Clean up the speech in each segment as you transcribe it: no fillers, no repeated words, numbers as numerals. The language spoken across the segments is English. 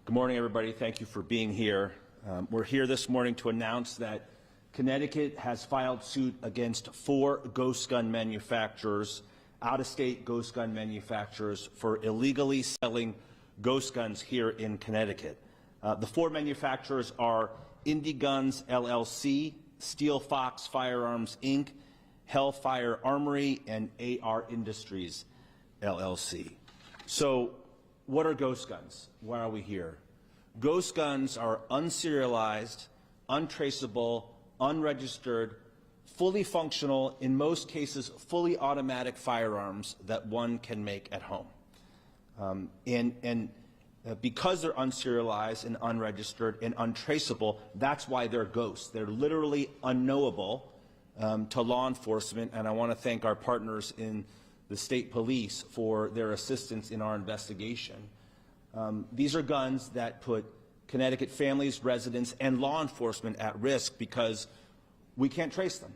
Good morning, everybody. Thank you for being here. We're here this morning to announce that Connecticut has filed suit against 4 ghost gun manufacturers, out-of-state ghost gun manufacturers, for illegally selling ghost guns here in Connecticut. The 4 manufacturers are Indie Guns LLC, Steel Fox Firearms Inc., Hellfire Armory, and AR Industries LLC. So what are ghost guns? Why are we here? Ghost guns are unserialized, untraceable, unregistered, fully functional, in most cases fully automatic firearms that one can make at home. Because they're unserialized and unregistered and untraceable, that's why they're ghosts. They're literally unknowable to law enforcement, and I want to thank our partners in the state police for their assistance in our investigation. These are guns that put Connecticut families, residents, and law enforcement at risk because we can't trace them.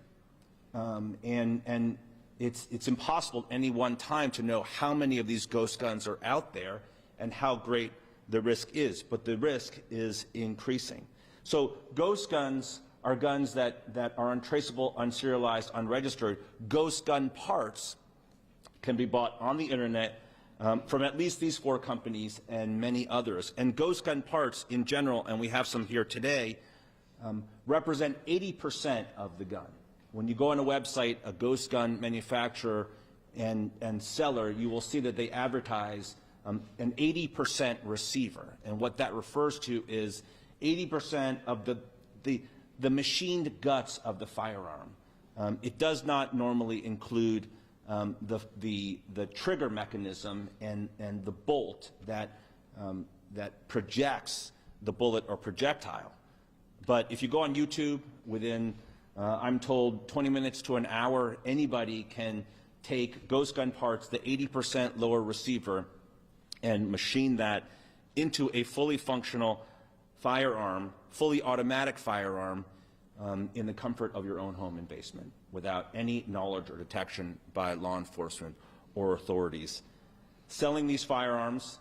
And it's impossible at any one time to know how many of these ghost guns are out there and how great the risk is, but the risk is increasing. So ghost guns are guns that are untraceable, unserialized, unregistered. Ghost gun parts can be bought on the internet from at least these 4 companies and many others. And ghost gun parts in general, and we have some here today, represent 80% of the gun. When you go on a website, a ghost gun manufacturer and seller, you will see that they advertise an 80% receiver. And what that refers to is 80% of the machined guts of the firearm. It does not normally include the trigger mechanism and the bolt that projects the bullet or projectile. But if you go on YouTube, within, I'm told, 20 minutes to an hour, anybody can take ghost gun parts, the 80% lower receiver, and machine that into a fully functional firearm, fully automatic firearm, in the comfort of your own home and basement without any knowledge or detection by law enforcement or authorities. Selling these firearms,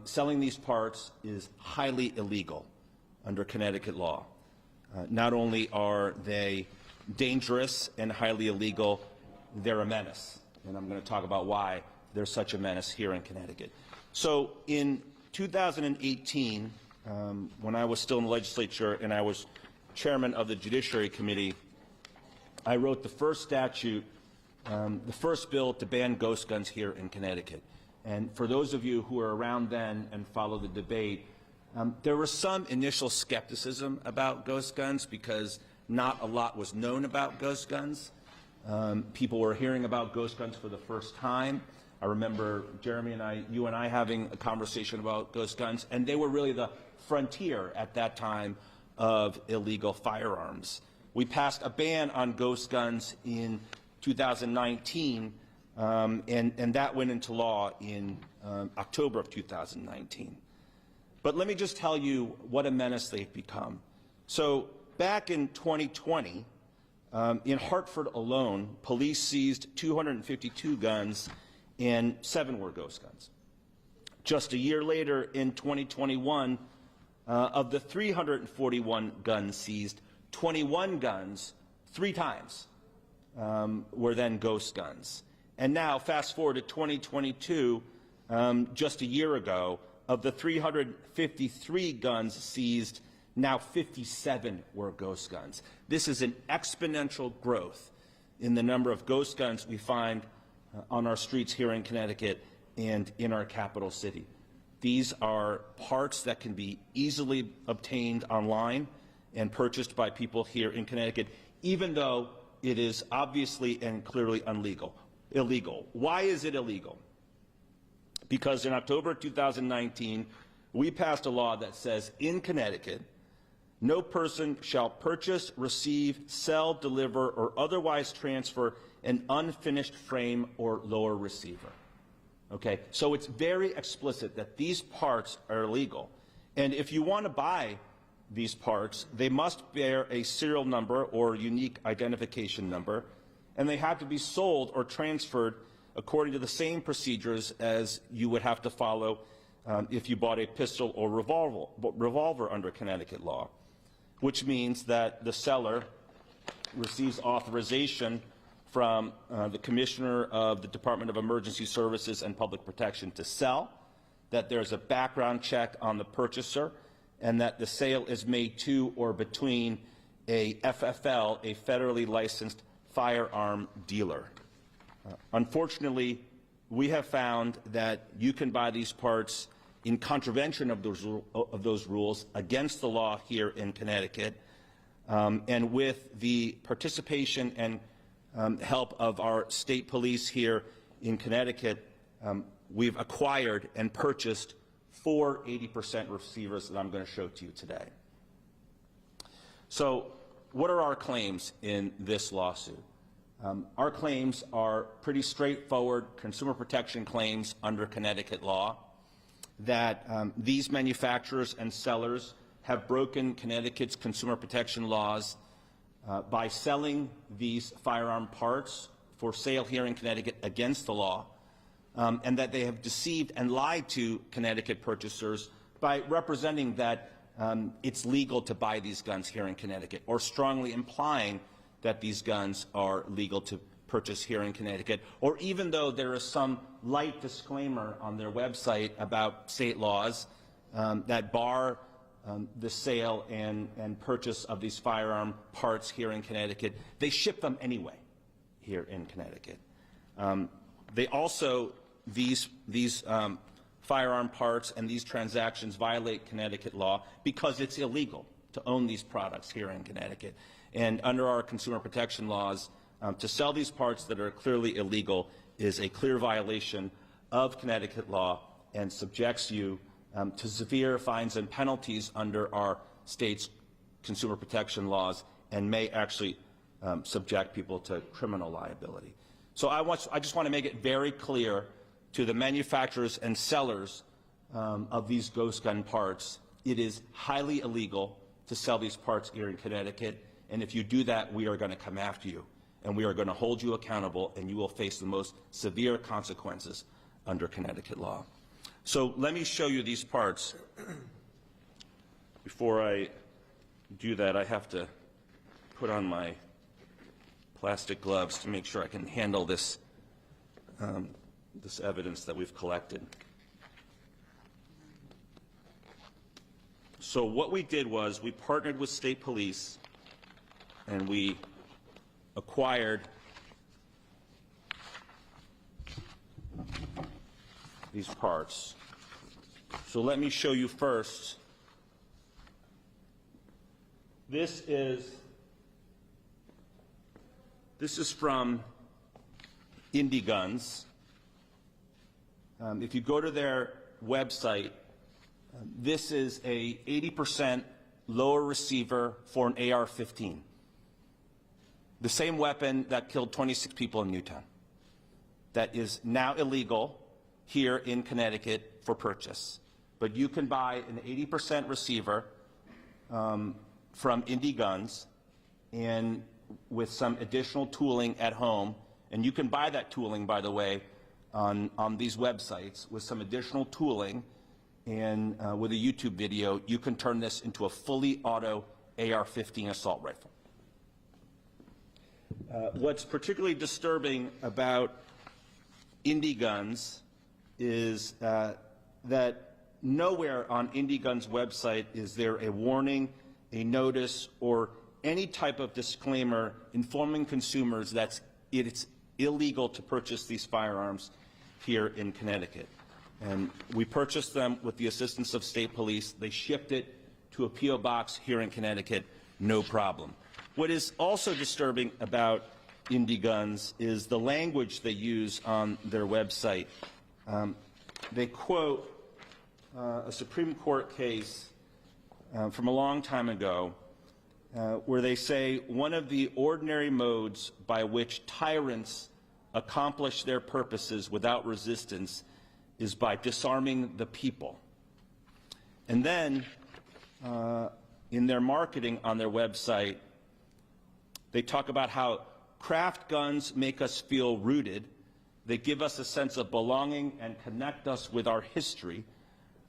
selling these parts is highly illegal under Connecticut law. Not only are they dangerous and highly illegal, they're a menace. And I'm going to talk about why they're such a menace here in Connecticut. So in 2018, when I was still in the legislature and I was chairman of the Judiciary Committee, I wrote the first statute, the first bill to ban ghost guns here in Connecticut. And for those of you who were around then and followed the debate, there was some initial skepticism about ghost guns because not a lot was known about ghost guns. People were hearing about ghost guns for the first time. I remember Jeremy and you and I having a conversation about ghost guns, and they were really the frontier at that time of illegal firearms. We passed a ban on ghost guns in 2019, and that went into law in October of 2019. But let me just tell you what a menace they've become. So back in 2020, in Hartford alone, police seized 252 guns, and 7 were ghost guns. Just a year later, in 2021, of the 341 guns seized, 21 guns, 3 times, were then ghost guns. And now, fast forward to 2022, just a year ago, of the 353 guns seized, now 57 were ghost guns. This is an exponential growth in the number of ghost guns we find on our streets here in Connecticut and in our capital city. These are parts that can be easily obtained online and purchased by people here in Connecticut, even though it is obviously and clearly illegal. Why is it illegal? Because in October 2019, we passed a law that says in Connecticut, no person shall purchase, receive, sell, deliver, or otherwise transfer an unfinished frame or lower receiver. Okay, so it's very explicit that these parts are illegal. And if you want to buy these parts, they must bear a serial number or unique identification number, and they have to be sold or transferred according to the same procedures as you would have to follow if you bought a pistol or revolver under Connecticut law, which means that the seller receives authorization from the Commissioner of the Department of Emergency Services and Public Protection to sell, that there's a background check on the purchaser, and that the sale is made to or between a FFL, a federally licensed firearm dealer. Unfortunately, we have found that you can buy these parts in contravention of those rules against the law here in Connecticut, and with the participation and help of our state police here in Connecticut, we've acquired and purchased 4 80% receivers that I'm going to show to you today. So what are our claims in this lawsuit? Our claims are pretty straightforward consumer protection claims under Connecticut law, that these manufacturers and sellers have broken Connecticut's consumer protection laws by selling these firearm parts for sale here in Connecticut against the law, and that they have deceived and lied to Connecticut purchasers by representing that it's legal to buy these guns here in Connecticut, or strongly implying that these guns are legal to purchase here in Connecticut, or even though there is some light disclaimer on their website about state laws that bar the sale and purchase of these firearm parts here in Connecticut, they ship them anyway here in Connecticut. They also, these firearm parts and these transactions violate Connecticut law because it's illegal to own these products here in Connecticut. And under our consumer protection laws, to sell these parts that are clearly illegal is a clear violation of Connecticut law and subjects you to severe fines and penalties under our state's consumer protection laws, and may actually subject people to criminal liability. So I just want to make it very clear to the manufacturers and sellers of these ghost gun parts, it is highly illegal to sell these parts here in Connecticut, and if you do that, we are going to come after you, and we are going to hold you accountable, and you will face the most severe consequences under Connecticut law. So let me show you these parts. Before I do that, I have to put on my plastic gloves to make sure I can handle this, this evidence that we've collected. So what we did was we partnered with state police and we acquired these parts. So let me show you first. This is from Indie Guns. If you go to their website, this is a 80% lower receiver for an AR-15, the same weapon that killed 26 people in Newtown, that is now illegal here in Connecticut for purchase. But you can buy an 80% receiver from Indie Guns, and with some additional tooling at home, and you can buy that tooling, by the way, on these websites with some additional tooling, and with a YouTube video, you can turn this into a fully auto AR-15 assault rifle. What's particularly disturbing about Indie Guns is that nowhere on Indie Guns' website is there a warning, a notice, or any type of disclaimer informing consumers that it's illegal to purchase these firearms here in Connecticut. And we purchased them with the assistance of state police. They shipped it to a P.O. box here in Connecticut, no problem. What is also disturbing about Indie Guns is the language they use on their website. They quote a Supreme Court case from a long time ago where they say, one of the ordinary modes by which tyrants accomplish their purposes without resistance is by disarming the people. And then in their marketing on their website, they talk about how craft guns make us feel rooted. They give us a sense of belonging and connect us with our history.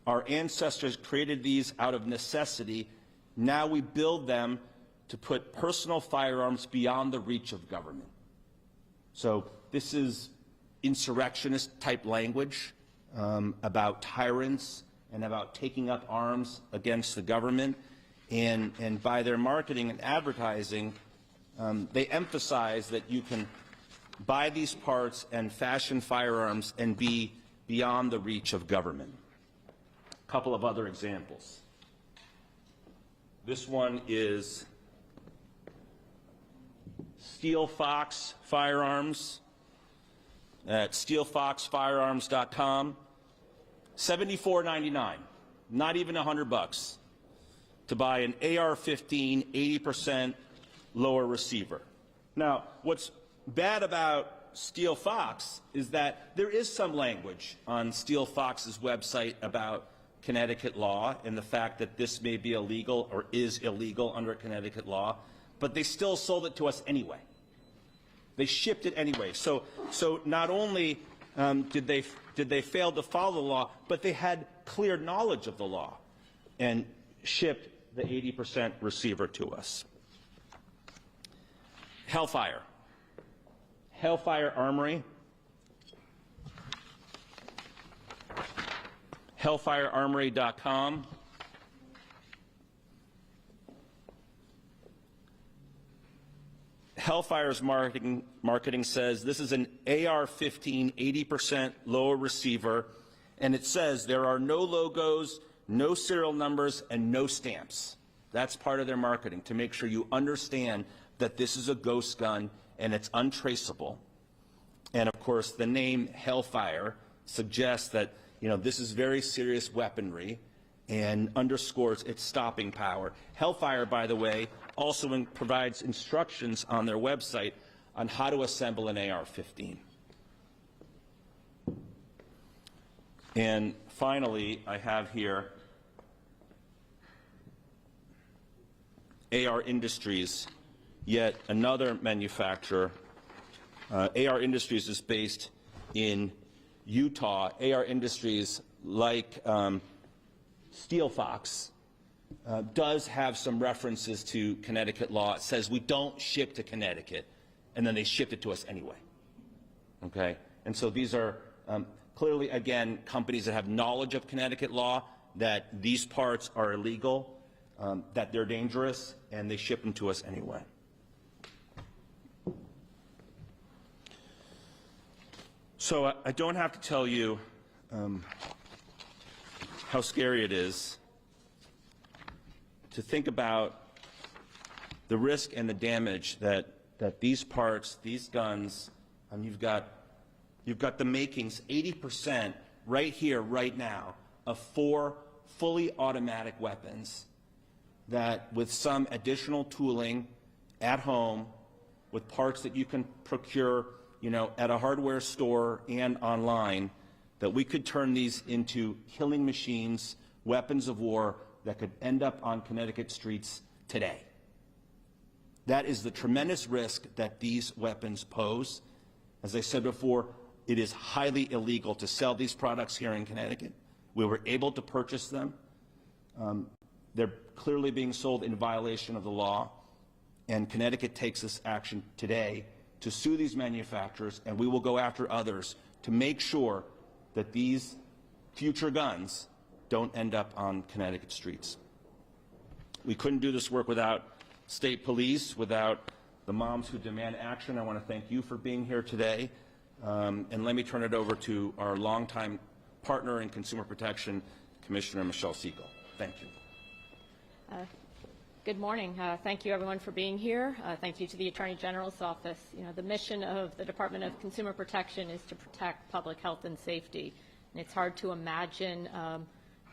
Our ancestors created these out of necessity. Now we build them to put personal firearms beyond the reach of government. So this is insurrectionist-type language about tyrants and about taking up arms against the government. And by their marketing and advertising, they emphasize that you can buy these parts and fashion firearms and be beyond the reach of government. A couple of other examples. This one is Steel Fox Firearms at steelfoxfirearms.com. $74.99, not even $100 to buy an AR-15 80% lower receiver. Now, what's bad about Steel Fox is that there is some language on Steel Fox's website about Connecticut law and the fact that this may be illegal or is illegal under Connecticut law, but they still sold it to us anyway. They shipped it anyway. So not only did they fail to follow the law, but they had clear knowledge of the law and shipped the 80% receiver to us. Hellfire. Hellfire Armory. Hellfirearmory.com. Hellfire's marketing says this is an AR-15 80% lower receiver, and it says there are no logos, no serial numbers, and no stamps. That's part of their marketing, to make sure you understand that this is a ghost gun and it's untraceable. And of course, the name Hellfire suggests that, you know, this is very serious weaponry and underscores its stopping power. Hellfire, by the way, also provides instructions on their website on how to assemble an AR-15. And finally, I have here AR Industries, yet another manufacturer. AR Industries is based in Utah. AR Industries, like Steel Fox, does have some references to Connecticut law. It says we don't ship to Connecticut, and then they shipped it to us anyway. Okay? And so these are clearly, again, companies that have knowledge of Connecticut law, that these parts are illegal, that they're dangerous, and they ship them to us anyway. So I don't have to tell you how scary it is to think about the risk and the damage that these parts, these guns, you've got the makings, 80% right here, right now, of 4 fully automatic weapons that, with some additional tooling at home, with parts that you can procure, you know, at a hardware store and online, that we could turn these into killing machines, weapons of war that could end up on Connecticut streets today. That is the tremendous risk that these weapons pose. As I said before, it is highly illegal to sell these products here in Connecticut. We were able to purchase them. They're clearly being sold in violation of the law, and Connecticut takes this action today to sue these manufacturers, and we will go after others to make sure that these future guns don't end up on Connecticut streets. We couldn't do this work without state police, without the moms who demand action. I want to thank you for being here today. And let me turn it over to our longtime partner in consumer protection, Commissioner Michelle Siegel. Thank you. Good morning. Thank you, everyone, for being here. Thank you to the Attorney General's office. You know, the mission of the Department of Consumer Protection is to protect public health and safety. And it's hard to imagine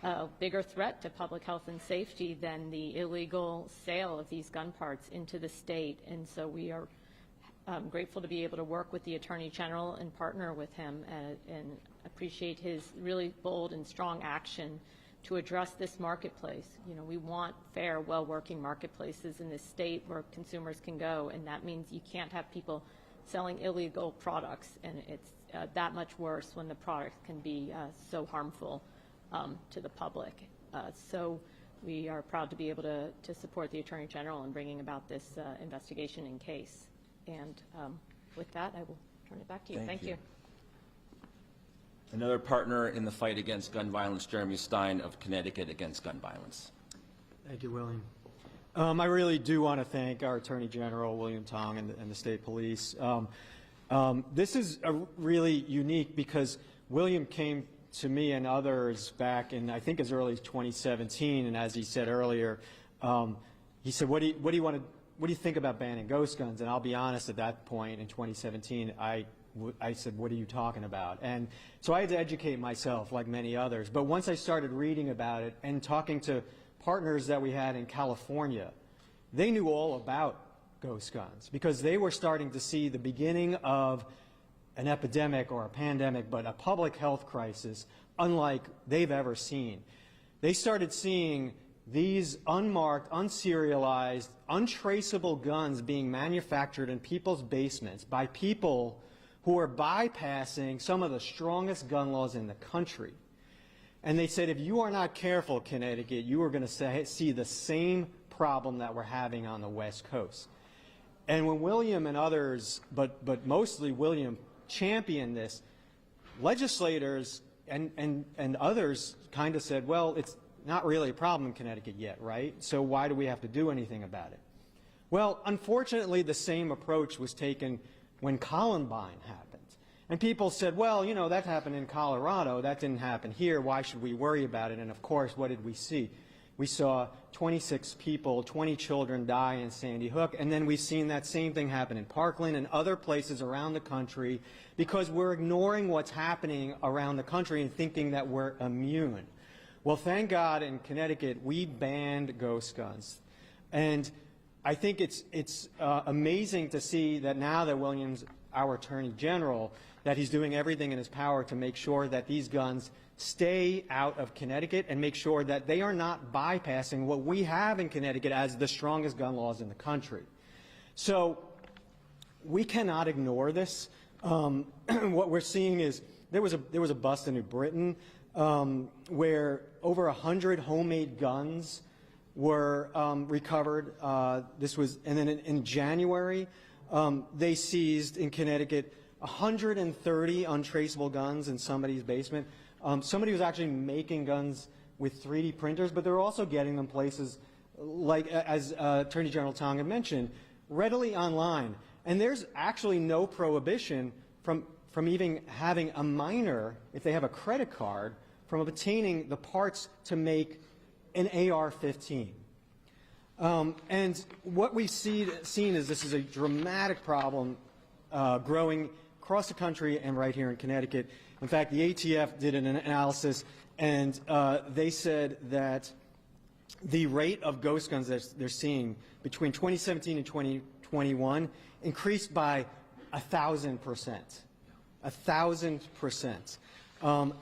a bigger threat to public health and safety than the illegal sale of these gun parts into the state. And so we are grateful to be able to work with the Attorney General and partner with him and appreciate his really bold and strong action to address this marketplace. You know, we want fair, well-working marketplaces in this state where consumers can go, and that means you can't have people selling illegal products, and it's that much worse when the product can be so harmful to the public. So we are proud to be able to support the Attorney General in bringing about this investigation and case. And with that, I will turn it back to you. Thank you. Another partner in the fight against gun violence, Jeremy Stein of Connecticut Against Gun Violence. Thank you, William. I really do want to thank our Attorney General, William Tong, and the State Police. This is really unique because William came to me and others back in, I think, as early as 2017, and as he said earlier, he said, what do you think about banning ghost guns? And I'll be honest, at that point in 2017, I said, what are you talking about? And so I had to educate myself, like many others. But once I started reading about it and talking to partners that we had in California, they knew all about ghost guns because they were starting to see the beginning of an epidemic or a pandemic, but a public health crisis unlike they've ever seen. They started seeing these unmarked, unserialized, untraceable guns being manufactured in people's basements by people who are bypassing some of the strongest gun laws in the country. And they said, if you are not careful, Connecticut, you are going to see the same problem that we're having on the West Coast. And when William and others, but mostly William, championed this, legislators and others kind of said, well, it's not really a problem in Connecticut yet, right? So why do we have to do anything about it? Well, unfortunately, the same approach was taken when Columbine happened. And people said, well, you know, that happened in Colorado. That didn't happen here. Why should we worry about it? And, of course, what did we see? We saw 26 people, 20 children die in Sandy Hook, and then we've seen that same thing happen in Parkland and other places around the country because we're ignoring what's happening around the country and thinking that we're immune. Well, thank God in Connecticut we banned ghost guns. And I think it's amazing to see that now that William's our Attorney General, that he's doing everything in his power to make sure that these guns stay out of Connecticut and make sure that they are not bypassing what we have in Connecticut as the strongest gun laws in the country. So we cannot ignore this. What we're seeing is there was a bust in New Britain where over 100 homemade guns were recovered. This was, and then in January, they seized in Connecticut 130 untraceable guns in somebody's basement. Somebody was actually making guns with 3D printers, but they're also getting them places like, as Attorney General Tong had mentioned, readily online. And there's actually no prohibition from even having a minor, if they have a credit card, from obtaining the parts to make an AR-15. And what we've seen is this is a dramatic problem growing across the country and right here in Connecticut. In fact, the ATF did an analysis, and they said that the rate of ghost guns that they're seeing between 2017 and 2021 increased by 1,000%. 1,000%.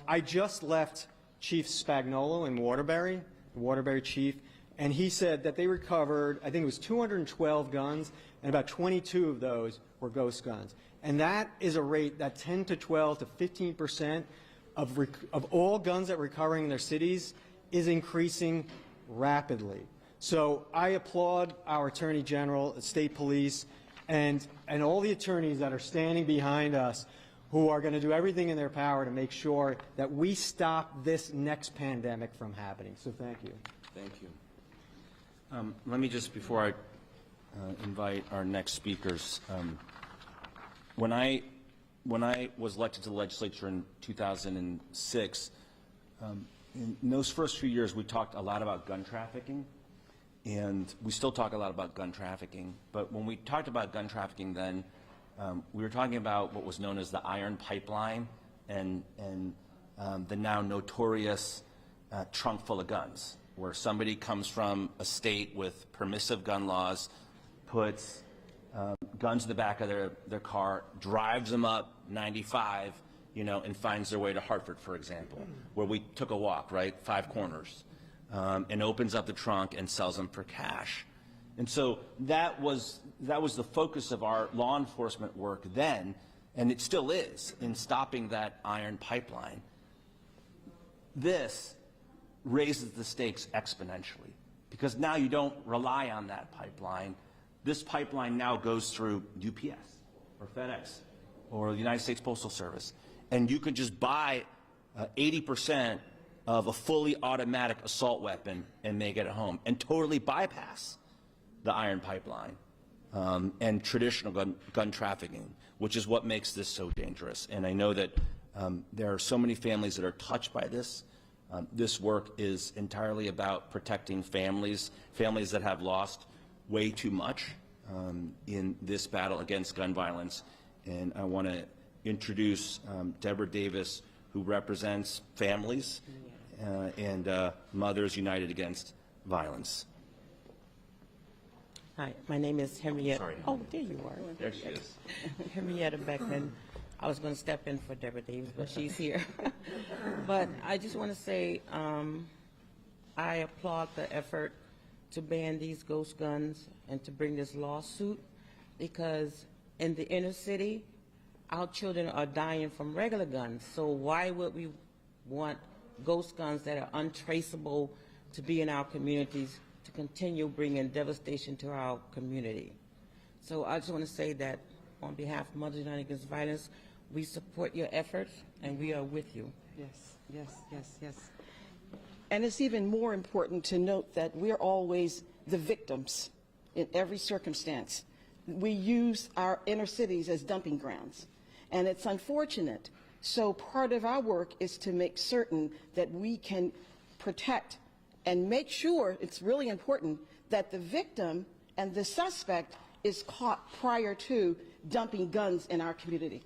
I just left Chief Spagnolo in Waterbury, the Waterbury chief, and he said that they recovered, I think it was 212 guns, and about 22 of those were ghost guns. And that is a rate that 10 to 12 to 15% of all guns that are recovering in their cities is increasing rapidly. So I applaud our Attorney General, the State Police, and all the attorneys that are standing behind us who are going to do everything in their power to make sure that we stop this next pandemic from happening. So thank you. Thank you. Let me just, before I invite our next speakers, when I was elected to the legislature in 2006, in those first few years we talked a lot about gun trafficking, and we still talk a lot about gun trafficking. But when we talked about gun trafficking then, we were talking about what was known as the iron pipeline and the now notorious trunk full of guns, where somebody comes from a state with permissive gun laws, puts guns in the back of their car, drives them up 95, and finds their way to Hartford, for example, where we took a walk, right, 5 Corners, and opens up the trunk and sells them for cash. And so that was the focus of our law enforcement work then, and it still is, in stopping that iron pipeline. This raises the stakes exponentially because now you don't rely on that pipeline. This pipeline now goes through UPS or FedEx or the United States Postal Service, and you can just buy 80% of a fully automatic assault weapon and make it at home and totally bypass the iron pipeline and traditional gun trafficking, which is what makes this so dangerous. And I know that there are so many families that are touched by this. This work is entirely about protecting families that have lost way too much in this battle against gun violence. And I want to introduce Deborah Davis, who represents families and Mothers United Against Violence. Hi, my name is Henrietta. Sorry. Oh, there you are. There she is. Henrietta Beckman. I was going to step in for Deborah Davis, but she's here. But I just want to say I applaud the effort to ban these ghost guns and to bring this lawsuit, because in the inner city, our children are dying from regular guns. So why would we want ghost guns that are untraceable to be in our communities, to continue bringing devastation to our community? So I just want to say that on behalf of Mothers United Against Violence, we support your efforts and we are with you. Yes, yes, yes, yes. And it's even more important to note that we're always the victims in every circumstance. We use our inner cities as dumping grounds, and it's unfortunate. So part of our work is to make certain that we can protect and make sure, it's really important, that the victim and the suspect is caught prior to dumping guns in our communities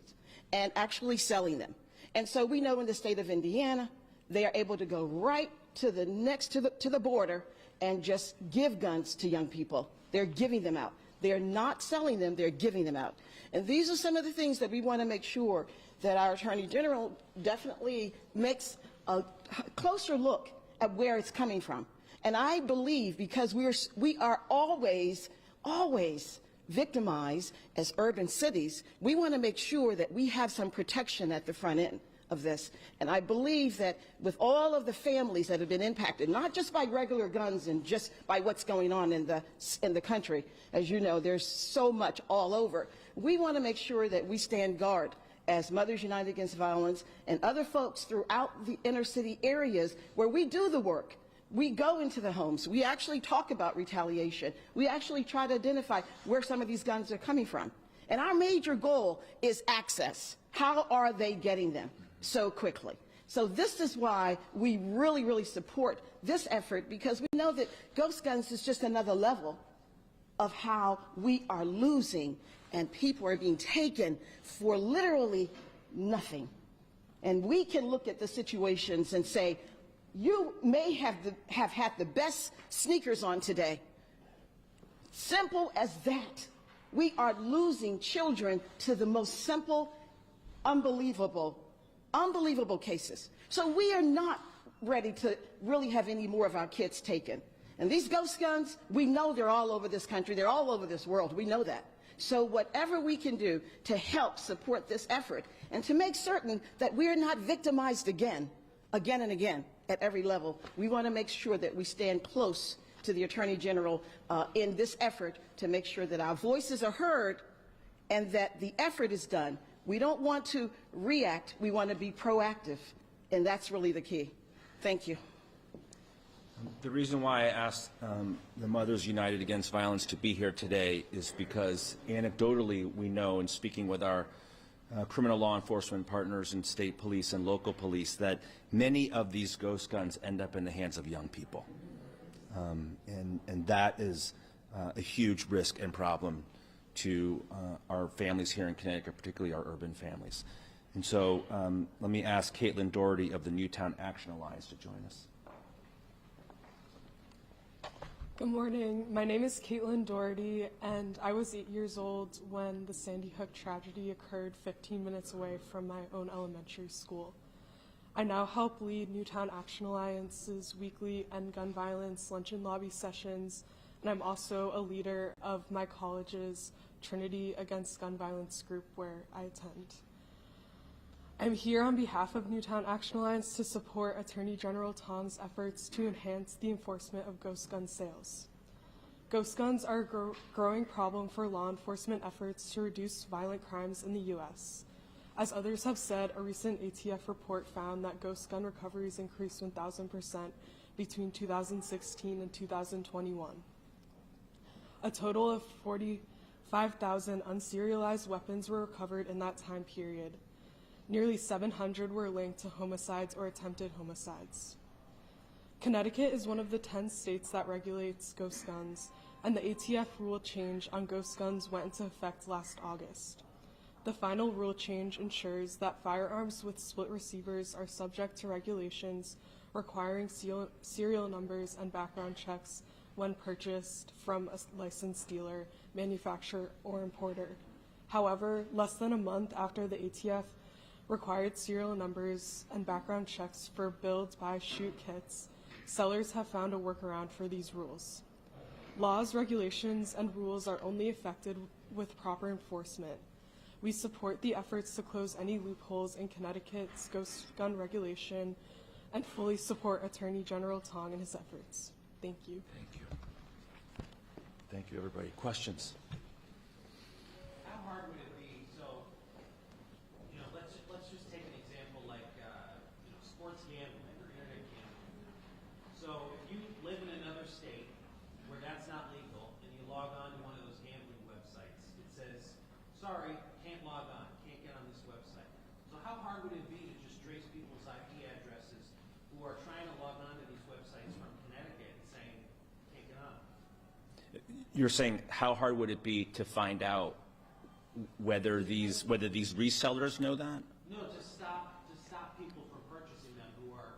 and actually selling them. And so we know in the state of Indiana, they are able to go right to the border and just give guns to young people. They're giving them out. They're not selling them, they're giving them out. And these are some of the things that we want to make sure that our Attorney General definitely makes a closer look at where it's coming from. And I believe because we are always victimized as urban cities, we want to make sure that we have some protection at the front end of this. And I believe that with all of the families that have been impacted, not just by regular guns and just by what's going on in the country, as you know, there's so much all over, we want to make sure that we stand guard as Mothers United Against Violence and other folks throughout the inner city areas where we do the work. We go into the homes. We actually talk about retaliation. We actually try to identify where some of these guns are coming from. And our major goal is access. How are they getting them so quickly? So this is why we really, really support this effort, because we know that ghost guns is just another level of how we are losing and people are being taken for literally nothing. And we can look at the situations and say, you may have had the best sneakers on today. Simple as that. We are losing children to the most simple, unbelievable cases. So we are not ready to really have any more of our kids taken. And these ghost guns, we know they're all over this country. They're all over this world. We know that. So whatever we can do to help support this effort and to make certain that we're not victimized again and again at every level, we want to make sure that we stand close to the Attorney General in this effort to make sure that our voices are heard and that the effort is done. We don't want to react. We want to be proactive, and that's really the key. Thank you. The reason why I asked the Mothers United Against Violence to be here today is because anecdotally we know, in speaking with our criminal law enforcement partners in state police and local police, that many of these ghost guns end up in the hands of young people. And that is a huge risk and problem to our families here in Connecticut, particularly our urban families. And so let me ask Caitlin Doherty of the Newtown Action Alliance to join us. Good morning. My name is Caitlin Doherty, and I was 8 years old when the Sandy Hook tragedy occurred 15 minutes away from my own elementary school. I now help lead Newtown Action Alliance's weekly End Gun Violence luncheon lobby sessions, and I'm also a leader of my college's Trinity Against Gun Violence group where I attend. I'm here on behalf of Newtown Action Alliance to support Attorney General Tong's efforts to enhance the enforcement of ghost gun sales. Ghost guns are a growing problem for law enforcement efforts to reduce violent crimes in the U.S. As others have said, a recent ATF report found that ghost gun recoveries increased 1,000% between 2016 and 2021. A total of 45,000 unserialized weapons were recovered in that time period. Nearly 700 were linked to homicides or attempted homicides. Connecticut is one of the 10 states that regulates ghost guns, and the ATF rule change on ghost guns went into effect last August. The final rule change ensures that firearms with split receivers are subject to regulations requiring serial numbers and background checks when purchased from a licensed dealer, manufacturer, or importer. However, less than a month after the ATF required serial numbers and background checks for build, buy, shoot kits, sellers have found a workaround for these rules. Laws, regulations, and rules are only effective with proper enforcement. We support the efforts to close any loopholes in Connecticut's ghost gun regulation and fully support Attorney General Tong in his efforts. Thank you. Thank you. Thank you, everybody. Questions? How hard would it be? So, let's just take an example like sports gambling or internet gambling. So, if you live in another state where that's not legal and you log on to one of those gambling websites, it says, "Sorry, can't log on, can't get on this website." So, how hard would it be to just trace people's IP addresses who are trying to log on to these websites from Connecticut and saying, "Can't get on"? You're saying how hard would it be to find out whether these resellers know that? No, to stop people from purchasing them who are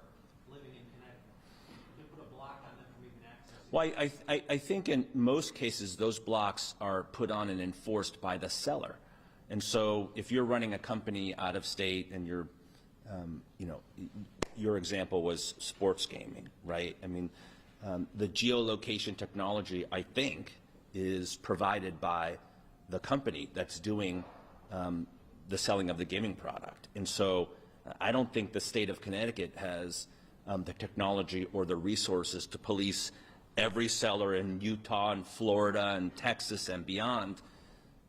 living in Connecticut. You can put a block on them from even accessing. Well, I think in most cases those blocks are put on and enforced by the seller. And so if you're running a company out of state and you're, your example was sports gaming, right? I mean, the geolocation technology, I think, is provided by the company that's doing the selling of the gaming product. And so I don't think the state of Connecticut has the technology or the resources to police every seller in Utah and Florida and Texas and beyond.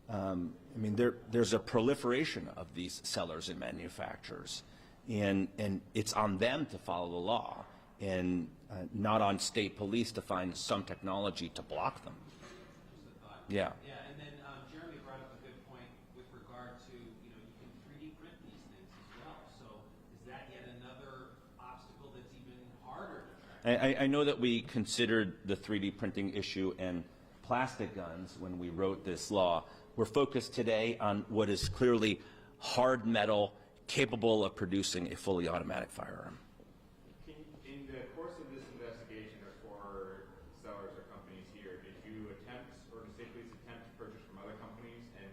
I mean, there's a proliferation of these sellers and manufacturers, and it's on them to follow the law and not on state police to find some technology to block them. Yeah. Yeah, and then Jeremy brought up a good point with regard to, you can 3D print these things as well. So is that yet another obstacle that's even harder to track? I know that we considered the 3D printing issue and plastic guns when we wrote this law. We're focused today on what is clearly hard metal capable of producing a fully automatic firearm. In the course of this investigation or for sellers or companies here, did you attempt, or did state police attempt to purchase from other companies and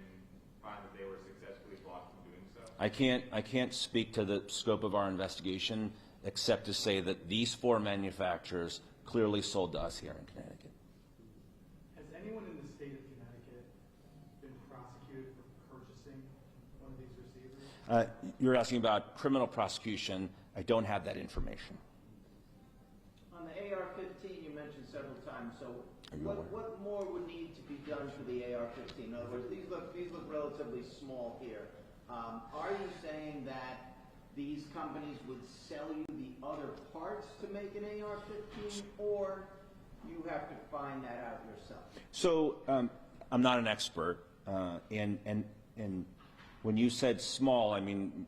find that they were successfully blocked from doing so? I can't speak to the scope of our investigation except to say that these 4 manufacturers clearly sold to us here in Connecticut. Has anyone in the state of Connecticut been prosecuted for purchasing one of these receivers? You're asking about criminal prosecution. I don't have that information. On the AR-15, you mentioned several times. So, Are you aware? what more would need to be done for the AR-15? In other words, these look relatively small here. Are you saying that these companies would sell you the other parts to make an AR-15, or you have to find that out yourself? So I'm not an expert, and when you said small, I mean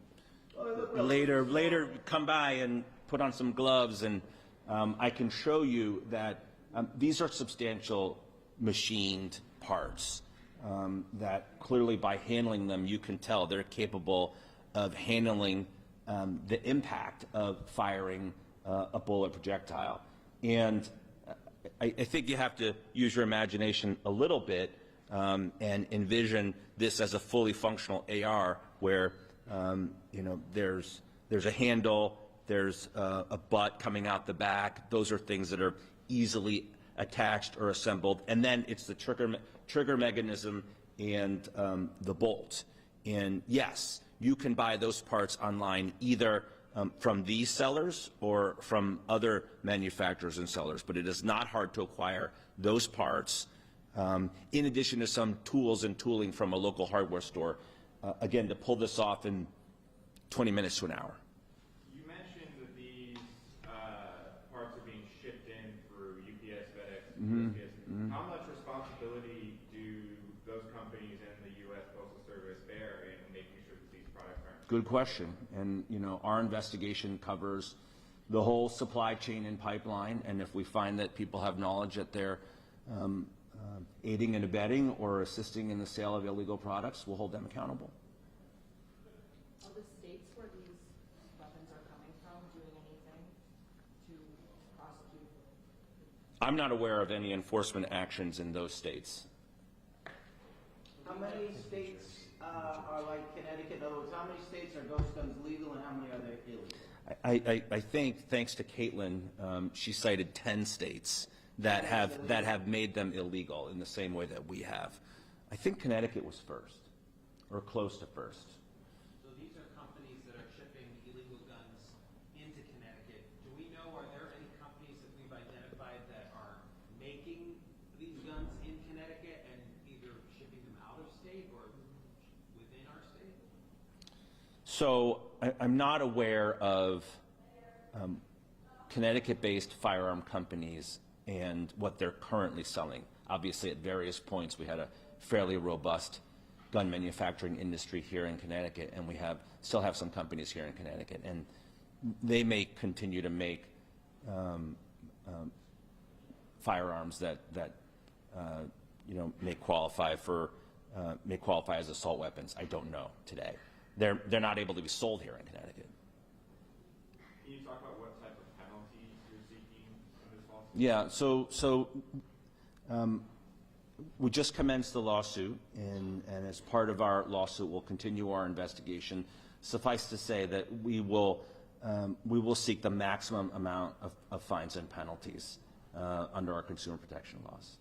later come by and put on some gloves, and I can show you that these are substantial machined parts that clearly by handling them you can tell they're capable of handling the impact of firing a bullet projectile. And I think you have to use your imagination a little bit and envision this as a fully functional AR where there's a handle, there's a butt coming out the back. Those are things that are easily attached or assembled, and then it's the trigger mechanism and the bolt. And yes, you can buy those parts online either from these sellers or from other manufacturers and sellers, but it is not hard to acquire those parts, in addition to some tools and tooling from a local hardware store, again, to pull this off in 20 minutes to an hour. You mentioned that these parts are being shipped in through UPS, FedEx, USPS. How much responsibility do those companies and the U.S. Postal Service bear in making sure that these products aren't? Good question. And, you know, our investigation covers the whole supply chain and pipeline, and if we find that people have knowledge that they're aiding and abetting or assisting in the sale of illegal products, we'll hold them accountable. Are the states where these weapons are coming from doing anything to prosecute? I'm not aware of any enforcement actions in those states. How many states are like Connecticut? In other words, how many states are ghost guns legal and how many are they illegal? I think, thanks to Caitlin, she cited 10 states that have made them illegal in the same way that we have. I think Connecticut was first, or close to first. So these are companies that are shipping illegal guns into Connecticut. Do we know, are there any companies that we've identified that are making these guns in Connecticut and either shipping them out of state or within our state? So I'm not aware of Connecticut-based firearm companies and what they're currently selling. Obviously, at various points, we had a fairly robust gun manufacturing industry here in Connecticut, and we still have some companies here in Connecticut, and they may continue to make firearms that you know, may qualify as assault weapons. I don't know today. They're not able to be sold here in Connecticut. Can you talk about what type of penalties you're seeking in this lawsuit? Yeah, so we just commenced the lawsuit, and as part of our lawsuit, we'll continue our investigation. Suffice to say that we will seek the maximum amount of fines and penalties under our consumer protection laws.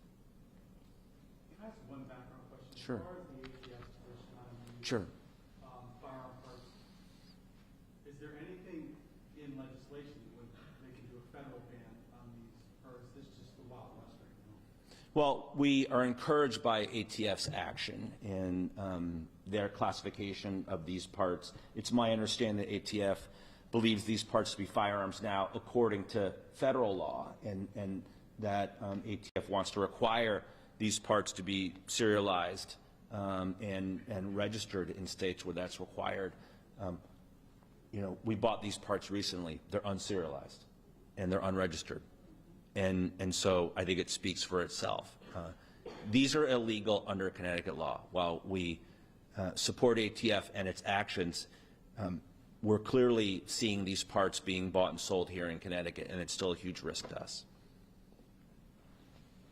Can I ask one background question? Sure. As far as the ATF's position on the Sure. firearm parts, is there anything in legislation that they can do a federal ban on these, or is this just the Wild West right now? Well, we are encouraged by ATF's action in their classification of these parts. It's my understanding that ATF believes these parts to be firearms now according to federal law, and that ATF wants to require these parts to be serialized and registered in states where that's required. You know, we bought these parts recently. They're unserialized and they're unregistered. And so I think it speaks for itself. These are illegal under Connecticut law. While we support ATF and its actions, we're clearly seeing these parts being bought and sold here in Connecticut, and it's still a huge risk to us.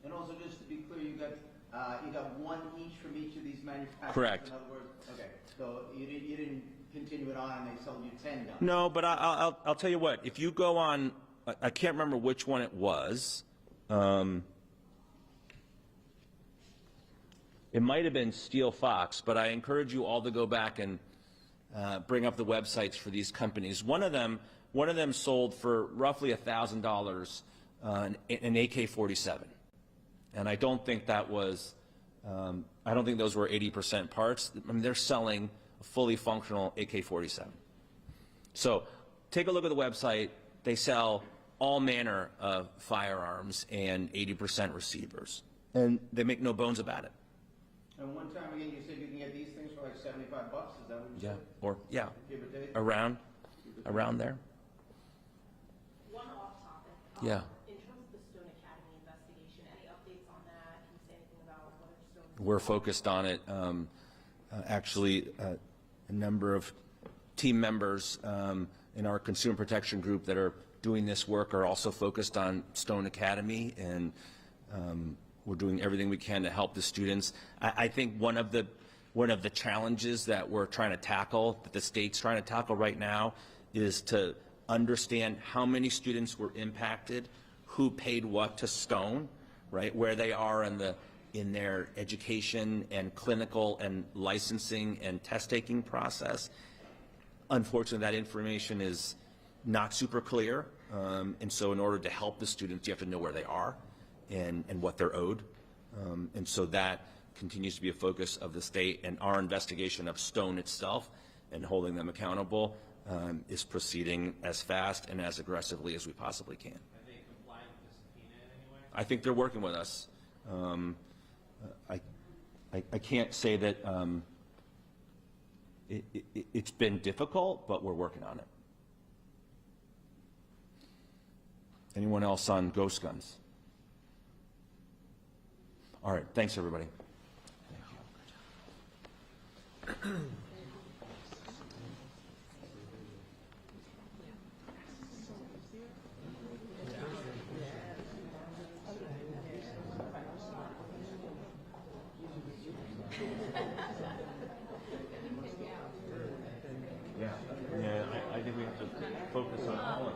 And also, just to be clear, you got one each from each of these manufacturers? Correct. In other words, okay, so you didn't continue it on and they sold you 10 guns? No, but I'll tell you what. If you go on, I can't remember which one it was. It might have been Steel Fox, but I encourage you all to go back and bring up the websites for these companies. One of them sold for roughly $1,000 an AK-47, and I don't think that was. I don't think those were 80% parts. I mean, they're selling a fully functional AK-47. So take a look at the website. They sell all manner of firearms and 80% receivers, and they make no bones about it. And one time again, you said you can get these things for like $75. Is that what you said? Or Give or take? around there. One off topic. Yeah. In terms of the Stone Academy investigation, any updates on that? Can you say anything about whether Stone? We're focused on it. Actually, a number of team members in our consumer protection group that are doing this work are also focused on Stone Academy, and we're doing everything we can to help the students. I think one of the challenges that we're trying to tackle, that the state's trying to tackle right now, is to understand how many students were impacted, who paid what to Stone, right, where they are in their education and clinical and licensing and test taking process, Unfortunately, that information is not super clear, and so in order to help the students, you have to know where they are and what they're owed. And so that continues to be a focus of the state, and our investigation of Stone itself and holding them accountable is proceeding as fast and as aggressively as we possibly can. Have they complied with the subpoena in any way? I think they're working with us. I can't say that it's been difficult, but we're working on it. Anyone else on ghost guns? All right, thanks everybody. Yeah, I think we have to focus on all of it.